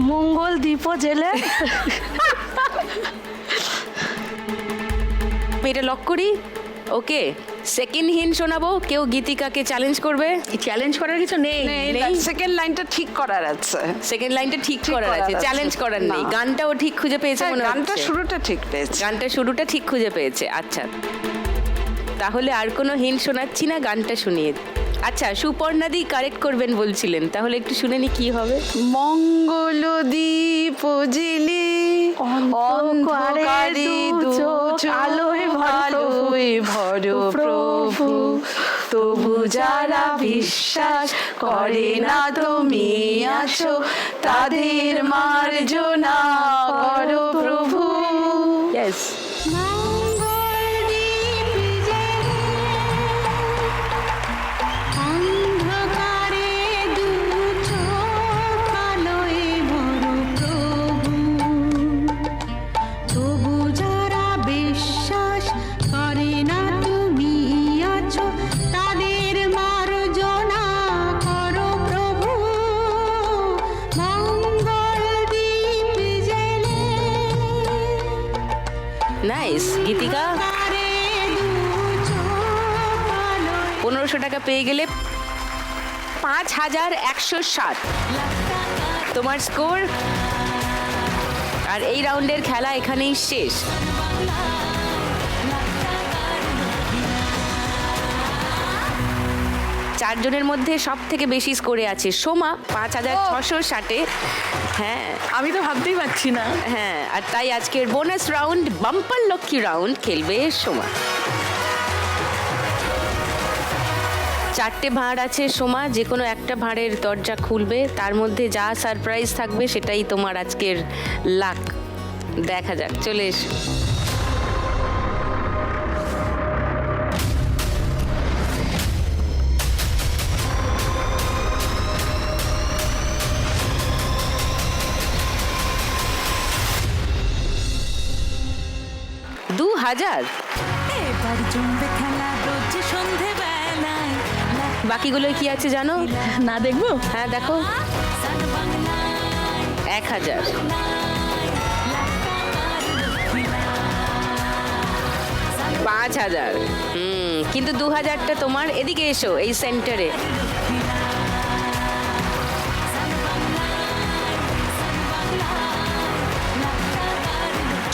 মঙ্গল দ্বীপও জেলে। এটা লক করি। ওকে, সেকেন্ড হিন্ট শোনাবো। কেউ গীতিকাকে চ্যালেঞ্জ করবে? চ্যালেঞ্জ করার কিছু নেই। সেকেন্ড লাইনটা ঠিক করার আছে। সেকেন্ড লাইনটা ঠিক করার আছে, চ্যালেঞ্জ করার নেই। গানটাও ঠিক খুঁজে পেয়েছে মনে হচ্ছে। গানটা শুরুটা ঠিক পেয়েছে। গানটা শুরুটা ঠিক খুঁজে পেয়েছে। আচ্ছা, তাহলে আর কোনো হিন্ট শোনাচ্ছি না, গানটা শুনিয়ে। আচ্ছা, সুপর্ণাদি কারেক্ট করবেন বলছিলেন, তাহলে একটু শুনে নি কি হবে। মঙ্গল দ্বীপ জেলে অন্ধকারে দু চোখ আলোয় ভরো প্রভু, তবু যারা বিশ্বাস করে না তুমি আসো, তাদের মার্জনা করো প্রভু। Yes, nice. গীতিকা 1500 টাকা পেয়ে গেলে 5160 তোমার স্কোর। আর এই রাউন্ডের খেলা এখানেই শেষ। চারজনের মধ্যে সব থেকে বেশি স্কোরে আছে সোমা 5660। হ্যাঁ, আমি তো ভাবতেই পারছি না। হ্যাঁ, আর তাই আজকের bonus round bumper Lakshmi round খেলবে সোমা। 4টে ভাঁড় আছে সোমা, যে কোনো একটা ভাঁড়ের দরজা খুলবে, তার মধ্যে যা সারপ্রাইজ থাকবে সেটাই তোমার আজকের লাক। দেখা যাক, চলে এসো। বাকিগুলো কি আছে জানো? না দেখবো? হ্যাঁ দেখো। 1000, 5000। কিন্তু 2000টা তোমার। এদিকে এসো, এই সেন্টারে।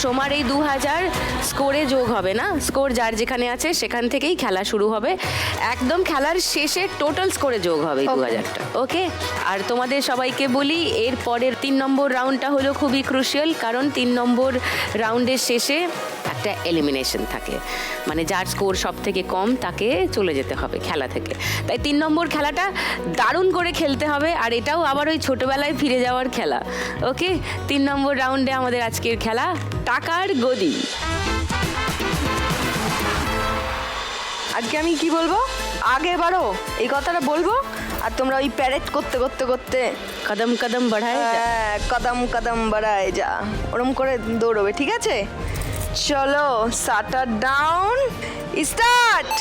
সোমার এই 2000 স্কোরে যোগ হবে না, স্কোর যার যেখানে আছে সেখান থেকেই খেলা শুরু হবে। একদম খেলার শেষে টোটাল স্কোরে যোগ হবে এই 2000টা। ওকে, আর তোমাদের সবাইকে বলি, এর পরের 3 নম্বর রাউন্ডটা হলো খুবই ক্রুশিয়াল, কারণ 3 নম্বর রাউন্ডের শেষে একটা এলিমিনেশন থাকে, মানে যার স্কোর সব থেকে কম তাকে চলে যেতে হবে খেলা থেকে। তাই 3 নম্বর খেলাটা দারুণ করে খেলতে হবে, আর এটাও আবার ওই ছোটবেলায় ফিরে যাওয়ার খেলা। ওকে, 3 নম্বর রাউন্ডে আমাদের আজকের খেলা টাকার গদি। আজকে আমি কি বলবো, আগে বাড়ো এই কথাটা বলবো, আর তোমরা ওই প্যারেড করতে করতে করতে কদম কদম বাড়ায় যা। কদম কদম বাড়ায় যা, ওরম করে দৌড়বে, ঠিক আছে? চলো, শাটার ডাউন, স্টার্ট।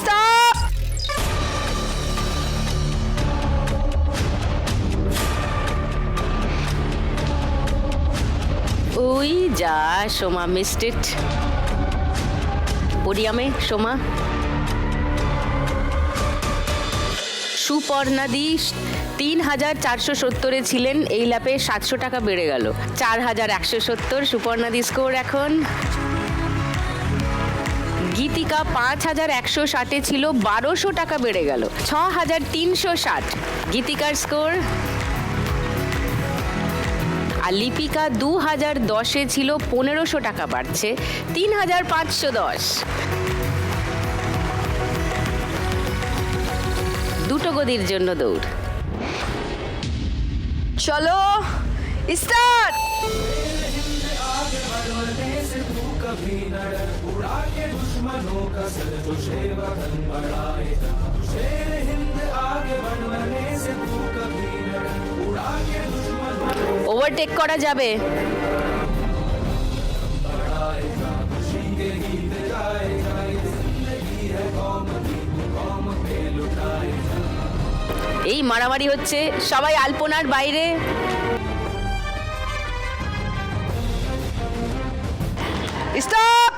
স্টপ। ওই যা, সোমা মিসড ইট। পোডিয়ামে সোমা। সুপর্ণাদি 3470-এ ছিলেন, এই ল্যাপে 700 টাকা বেড়ে গেল, 4170 সুপর্ণাদি স্কোর এখন। গীতিকা 5160-এ ছিল, 1200 টাকা বেড়ে গেল, 6360 গীতিকার স্কোর। আর লিপিকা 2010-এ ছিল, 1500 টাকা বাড়ছে, 3510। দুটো গদির জন্য দৌড়। চলো, स्टार्ट। कभी न डर, उड़ा के दुश्मनों का सर, जो शेवकन बढ़ाएगा। शेर हिंद आगे बढ़ने से तू कभी न डर, उड़ा के ওভারটেক করা যাবে। এই মারামারি হচ্ছে, সবাই আলপনার বাইরে। স্টপ।